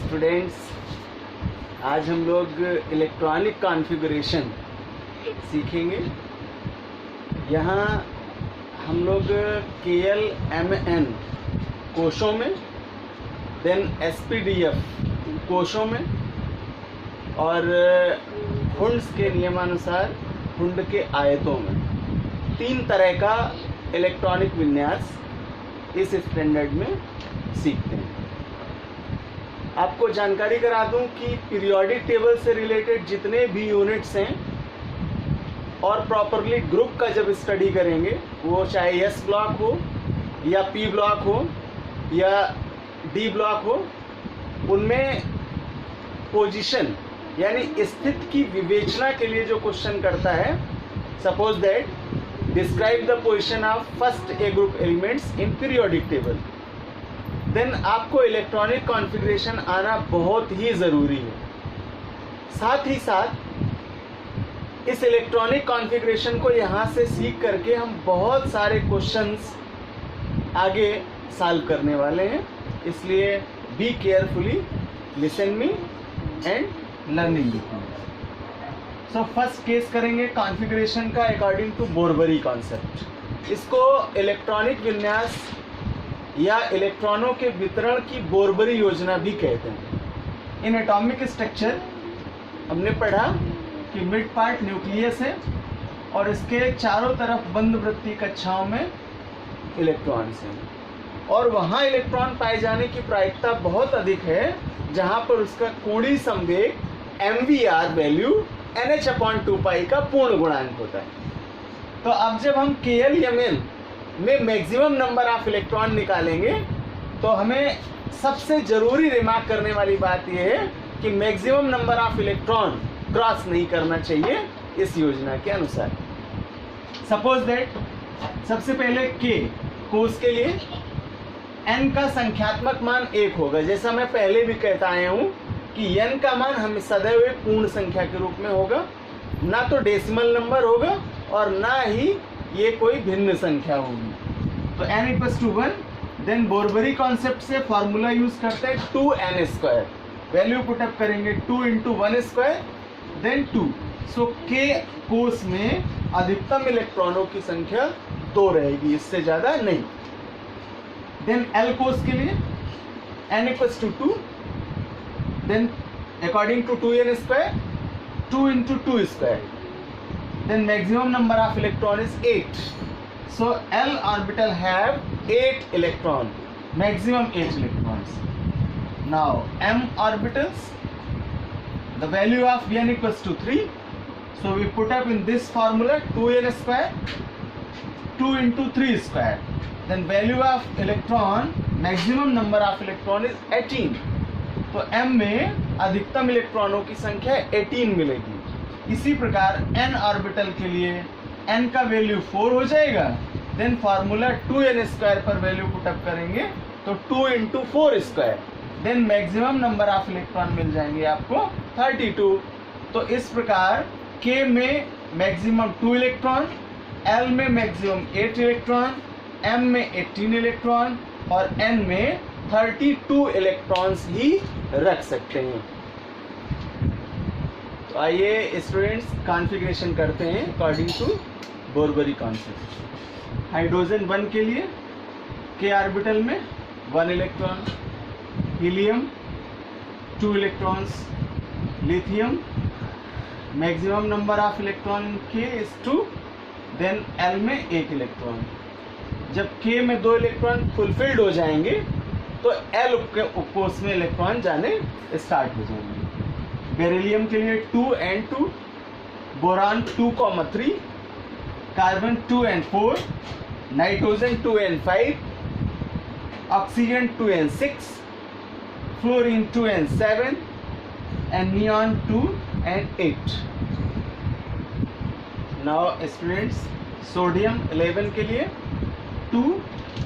Students, आज हम लोग इलेक्ट्रॉनिक कॉन्फ़िगरेशन सीखेंगे। यहाँ हम लोग KLMN कोशों में, देन SPDF कोशों में और हुंड्स के नियमानुसार हुंड के आयतों में 3 तरह का इलेक्ट्रॉनिक विन्यास इस स्टैंडर्ड में सीखते हैं। आपको जानकारी करा दूं कि पीरियोडिक टेबल से रिलेटेड जितने भी यूनिट्स हैं और प्रॉपरली ग्रुप का जब स्टडी करेंगे, वो चाहे S ब्लॉक हो या P ब्लॉक हो या D ब्लॉक हो, उनमें पोजीशन यानी स्थिति की विवेचना के लिए जो क्वेश्चन करता है, suppose that describe the position of first A group elements in periodic table, then आपको इलेक्ट्रॉनिक कॉन्फ़िगरेशन आना बहुत ही ज़रूरी है। साथ ही साथ इस इलेक्ट्रॉनिक कॉन्फ़िगरेशन को यहाँ से सीख करके हम बहुत सारे क्वेश्चंस आगे सॉल्व करने वाले हैं, इसलिए be carefully listen me and learning with me. So first case करेंगे कॉन्फ़िगरेशन का अकॉर्डिंग टू बोरबरी कॉन्सेप्ट। इसको इलेक्ट्रॉनिक विन्यास या इलेक्ट्रॉनों के वितरण की बोरबरी योजना भी कहते हैं। इन एटॉमिक स्ट्रक्चर हमने पढ़ा कि मिड पार्ट न्यूक्लियस है और इसके चारों तरफ बंद वृत्तीय कक्षाओं में इलेक्ट्रॉन्स हैं और वहाँ इलेक्ट्रॉन पाए जाने की प्रायिकता बहुत अधिक है जहाँ पर उसका कोणीय संवेग MVR वैल्यू NH/2π का पूर्ण गुणांक होता है। तो अब जब हम KLMN में मैक्सिमम नंबर ऑफ इलेक्ट्रॉन निकालेंगे तो हमें सबसे ज़रूरी रिमार्क करने वाली बात यह है कि maximum number of electron cross नहीं करना चाहिए इस योजना के अनुसार। सपोज दैट सबसे पहले K कोस के लिए N का संख्यात्मक मान 1 होगा। जैसा मैं पहले भी कहता आया हूँ कि N का मान हमें सदैव एक पूर्ण संख्या के रूप में होगा, ना तो डेसिमल नंबर होगा और ना ही ये कोई भिन्न संख्या होगी। तो n=1, देन बोरबरी कॉन्सेप्ट से फॉर्मूला यूज करते हैं 2n²। वैल्यू पुटअप करेंगे 2 × 1² देन 2। सो K कोस में अधिकतम इलेक्ट्रॉनों की संख्या 2 रहेगी, इससे ज़्यादा नहीं। देन L कोस के लिए n=2, then according to 2n², 2 × 2², then maximum number of electron is 8. So L orbital have 8 electron, maximum 8 electrons. Now M orbitals, the value of n=3. So we put up in this formula 2n², 2 × 3². Then value of electron, maximum number of electron is 18. तो M में अधिकतम इलेक्ट्रॉनों की संख्या 18 मिलेगी। इसी प्रकार n orbital के लिए n का वैल्यू 4 हो जाएगा, देन फार्मूला 2n² पर वैल्यू पुटअप करेंगे तो 2 × 4², then maximum number of electron मिल जाएंगे आपको 32। तो इस प्रकार K में मैक्सिमम 2 इलेक्ट्रॉन, L में मैक्सिमम 8 इलेक्ट्रॉन, M में 18 इलेक्ट्रॉन और N में 32 इलेक्ट्रॉन्स ही रख सकते हैं। तो आइए स्टूडेंट्स कॉन्फ़िगरेशन करते हैं according to Bohr Bury concept. Hydrogen 1 के लिए K ऑर्बिटल में 1 electron, helium 2 electrons, lithium maximum number of electron K is 2, then L में 1 इलेक्ट्रॉन। जब K में 2 इलेक्ट्रॉन फुलफिल्ड हो जाएंगे तो L उपकोष में इलेक्ट्रॉन जाने स्टार्ट हो जाएंगे। बेरिलियम के लिए 2n2, boron 2,3, carbon 2n4, nitrogen 2n5, oxygen 2n6, fluorine 2n7 and neon 2n8। Now students sodium 11 के लिए 2,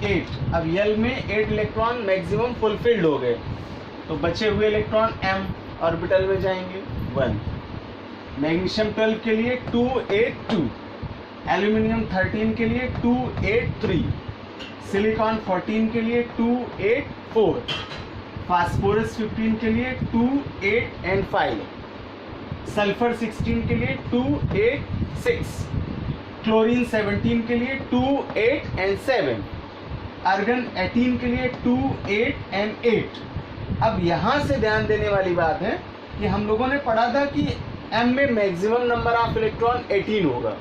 8। अब L में 8 इलेक्ट्रॉन मैक्सिमम फुलफिल्ड हो गए तो बचे हुए इलेक्ट्रॉन M ऑर्बिटल में जाएंगे 1। मैग्नीशियम 12 के लिए 2, 8, 2, एल्यूमिनियम 13 के लिए 2, 8, 3, सिलिकॉन 14 के लिए 2, 8, 4, फास्फोरस 15 के लिए 2, 8 एंड 5, सल्फर 16 के लिए 2, 8, 6, क्लोरीन 17 के लिए 2, 8 एंड 7, आर्गन 18 के लिए 2, 8 एंड 8। अब यहाँ से ध्यान देने वाली बात है कि हम लोगों ने पढ़ा था कि M में मैक्सिमम नंबर ऑफ इलेक्ट्रॉन 18 होगा,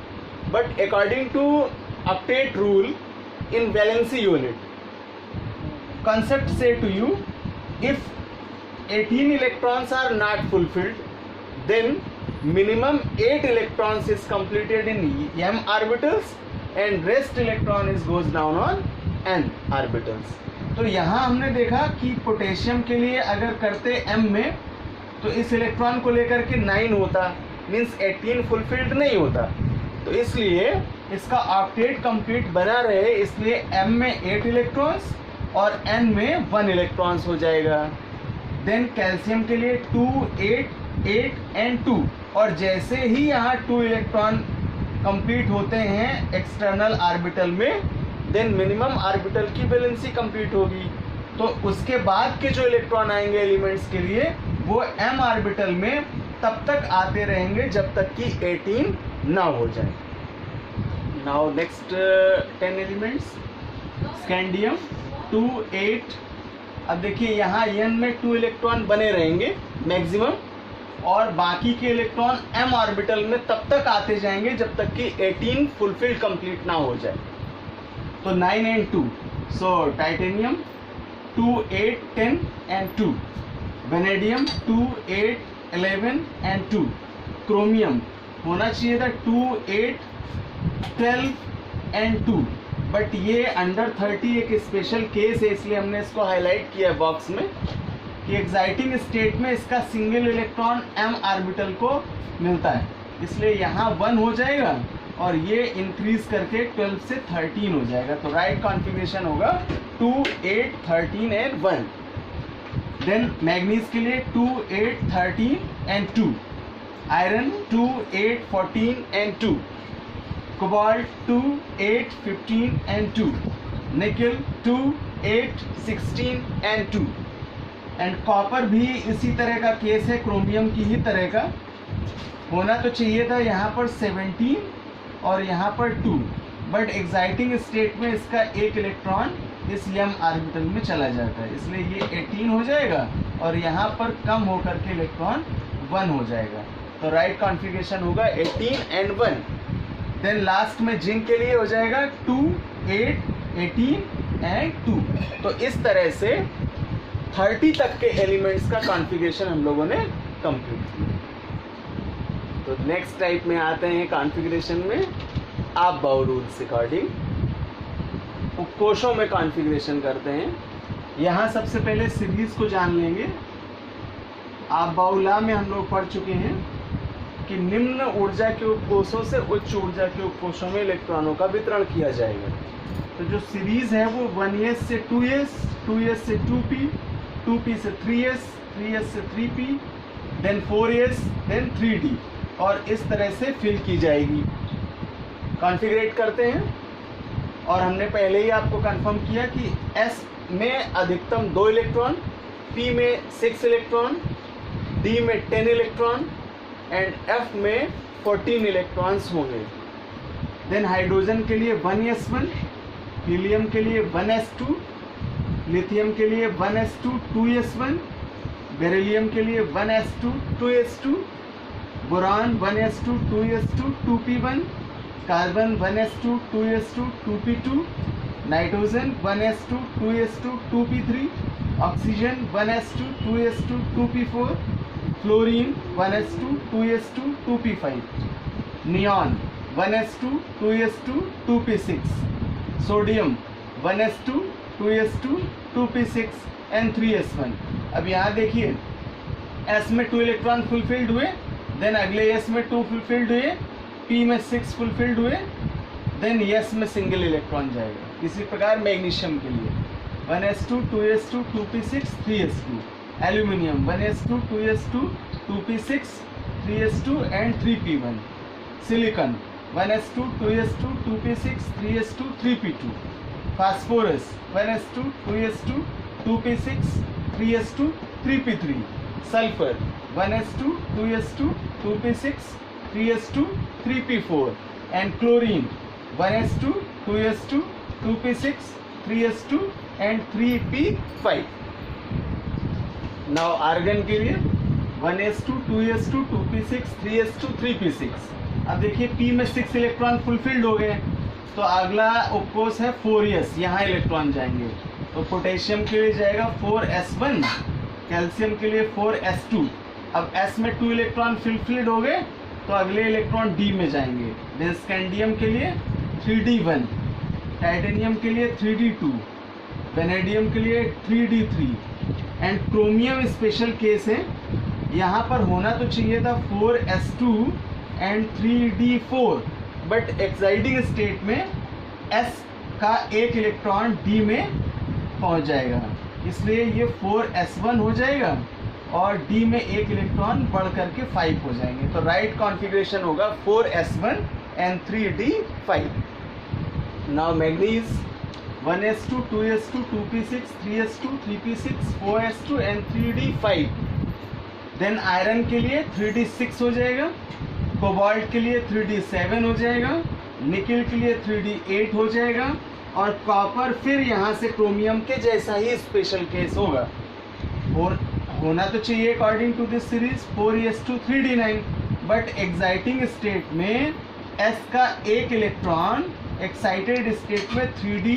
but according to octet rule in valency unit, concept say to you, if 18 electrons are not fulfilled, then minimum 8 electrons is completed in m orbitals and rest electron is goes down on n orbitals. तो यहाँ हमने देखा कि potassium के लिए अगर करते m में तो इस इलेक्ट्रॉन को लेकर के 9 होता, मीन्स 18 फुलफिल्ड नहीं होता, तो इसलिए इसका ऑक्टेट कंप्लीट बना रहे, इसलिए M में 8 इलेक्ट्रॉन्स और N में 1 इलेक्ट्रॉन्स हो जाएगा। देन कैल्शियम के लिए 2, 8, 8 एंड 2, और जैसे ही यहाँ 2 इलेक्ट्रॉन कंप्लीट होते हैं एक्सटर्नल ऑर्बिटल में, देन मिनिमम ऑर्बिटल की वैलेंसी कंप्लीट होगी। तो उसके बाद के जो इलेक्ट्रॉन आएंगे एलिमेंट्स के लिए वो M ऑर्बिटल में तब तक आते रहेंगे जब तक कि 18 ना हो जाए। Now next 10 elements, scandium 2, 8। अब देखिए यहाँ N में 2 इलेक्ट्रॉन बने रहेंगे मैक्सिमम, और बाकी के इलेक्ट्रॉन M ऑर्बिटल में तब तक आते जाएंगे जब तक कि 18 फुलफिल कंप्लीट ना हो जाए। तो 9 and 2, so titanium 2, 8, 10 and 2, vanadium 2, 8, 11 and 2, chromium होना चाहिए था 2, 8, 12 एंड 2, बट ये अंडर 30 एक स्पेशल केस है, इसलिए हमने इसको हाईलाइट किया बॉक्स में कि एक्साइटिंग स्टेट में इसका सिंगल इलेक्ट्रॉन M ऑर्बिटल को मिलता है, इसलिए यहाँ 1 हो जाएगा और ये इंक्रीज करके 12 से 13 हो जाएगा। तो राइट कॉन्फ़िगरेशन होगा 2, 8, 13 एंड 1। देन मैग्नीज के लिए 2, 8, 13 and 2, iron 2, 8, 14 and 2, cobalt 2, 8, 15 and 2, निकल 2, 8, 16 एंड 2, एंड कॉपर भी इसी तरह का केस है, क्रोमियम की ही तरह का होना तो चाहिए था यहाँ पर 17 और यहाँ पर 2, बट एक्साइटिंग स्टेट में इसका एक इलेक्ट्रॉन इस m ऑर्बिटल में चला जाता है, इसलिए ये 18 हो जाएगा और यहाँ पर कम होकर के इलेक्ट्रॉन 1 हो जाएगा। तो राइट कॉन्फ़िगरेशन होगा 18 एंड 1। देन लास्ट में जिंक के लिए हो जाएगा 2, 8, 18 एंड 2। तो इस तरह से 30 तक के एलिमेंट्स का कॉन्फ़िगरेशन हम लोगों ने कंप्लीट किया। तो नेक्स्ट टाइप में आते हैं कॉन्फ़िगरेशन में आप बाउ रूल्स अकॉर्डिंग कोशों में कॉन्फ़िगरेशन करते हैं। यहाँ सबसे पहले सीरीज को जान लेंगे। आप बाउला में हम लोग पढ़ चुके हैं कि निम्न ऊर्जा के उपकोषों से उच्च ऊर्जा के उपकोषों में इलेक्ट्रॉनों का वितरण किया जाएगा। तो जो सीरीज है वो 1s से 2s, 2s से 2p, 2p से 3s, 3s से 3p, then 4s, then 3d, और इस तरह से फिल की जाएगी। कॉन्फ़िगरेट करते हैं, और हमने पहले ही आपको कंफर्म किया कि S में अधिकतम 2 इलेक्ट्रॉन, P में 6 इलेक्ट्रॉन, D में 10 इलेक्ट्रॉन एंड F में 14 इलेक्ट्रॉन्स होंगे। देन हाइड्रोजन के लिए 1s1, हीलियम के लिए 1s2, लिथियम के लिए 1s2, 2s1, बेरिलियम के लिए 1s2, 2s2, boron 1s2, 2s2, 2p1, carbon 1s2, 2s2, 2p2, nitrogen 1s2, 2s2, 2p3, oxygen 1s2, 2s2, 2p4, fluorine 1s2, 2s2, 2p5, neon 1s2, 2s2, 2p6, sodium 1s2, 2s2, 2p6 and 3s1। अब यहाँ देखिए S में 2 electron fulfilled हुए, then अगले S में 2 fulfilled हुए, P में 6 fulfilled हुए, देन S में सिंगल इलेक्ट्रॉन जाएगा। इसी प्रकार मैग्नीशियम के लिए 1s2, 2s2, 2p6, 3s2, aluminium 1s2, 2s2, 2p6, 3s2 and 3p1, silicon 1s2, 2s2, 2p6, 3s2, 3p2, phosphorus 1s2, 2s2, 2p6, 3s2 3p3, sulphur 1s2 2s2 2p6 3s2 3p4, and chlorine 1s2 2s2 2p6 3s2 and 3p5. now argon के लिए 1s2 2s2 2p6 3s2 3p6. अब देखिए p में 6 electron fulfilled हो गए, तो अगला उपकोष है 4s, यहाँ इलेक्ट्रॉन जाएंगे। तो पोटेशियम के लिए जाएगा 4s1, कैल्शियम के लिए 4s2। अब s में 2 इलेक्ट्रॉन फुलफिल्ड हो गए, तो अगले इलेक्ट्रॉन d में जाएंगे। देन स्कैंडियम के लिए 3d1, टाइटेनियम के लिए 3d2, वेनेडियम के लिए 3d3, and chromium special case है, यहाँ पर होना तो चाहिए था 4s2 and 3d4, but exciting state में s का एक इलेक्ट्रॉन d में पहुँच जाएगा, इसलिए ये 4s1 हो जाएगा और d में एक इलेक्ट्रॉन बढ़ करके 5 हो जाएंगे। तो राइट कॉन्फ़िगरेशन होगा 4s1 and 3d5। Now manganese 1s2 2s2 2p6 3s2 3p6 4s2 and 3d5। Then iron के लिए 3d6 हो जाएगा, कोबाल्ट के लिए 3d7 हो जाएगा, निकिल के लिए 3d8 हो जाएगा, और कॉपर फिर यहाँ से क्रोमियम के जैसा ही स्पेशल केस होगा। और होना तो चाहिए according to this series 4s2 3d9, but exciting state में s का एक इलेक्ट्रॉन एक्साइटेड स्टेट में 3d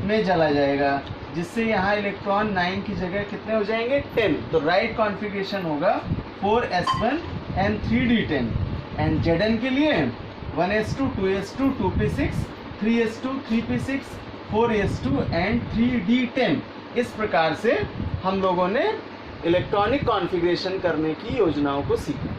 में चला जाएगा, जिससे यहाँ इलेक्ट्रॉन 9 की जगह कितने हो जाएंगे 10। तो राइट कॉन्फ़िगरेशन होगा 4s1 and 3d10। And Zn के लिए 1s2 2s2 2p6 3s2 3p6 4s2 and 3d10। इस प्रकार से हम लोगों ने इलेक्ट्रॉनिक कॉन्फ़िगरेशन करने की योजनाओं को सीखा।